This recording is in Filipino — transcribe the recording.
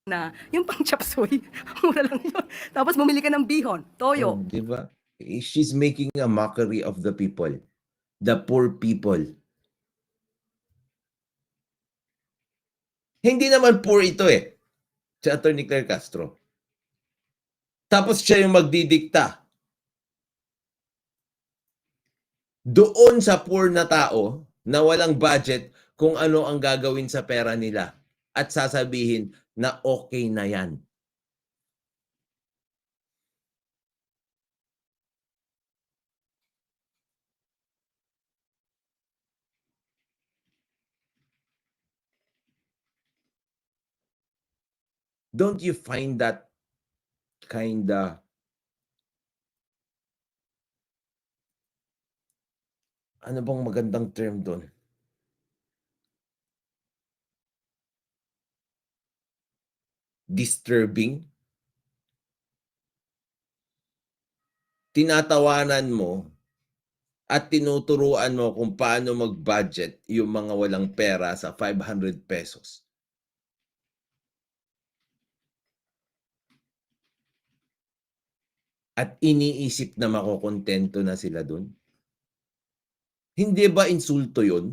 na yung pang chop suey, mura lang yun. Tapos bumili ka ng bihon, toyo. Di ba? She's making a mockery of the people. The poor people. Hindi naman poor ito eh. Si Atty. Claire Castro. Tapos siya yung magdidikta. Doon sa poor na tao na walang budget kung ano ang gagawin sa pera nila. At sasabihin na okay na yan. Don't you find that kinda ano bang magandang term doon? Disturbing? Tinatawanan mo at tinuturuan mo kung paano mag-budget yung mga walang pera sa 500 pesos. At iniisip na makokontento na sila dun? Hindi ba insulto yun?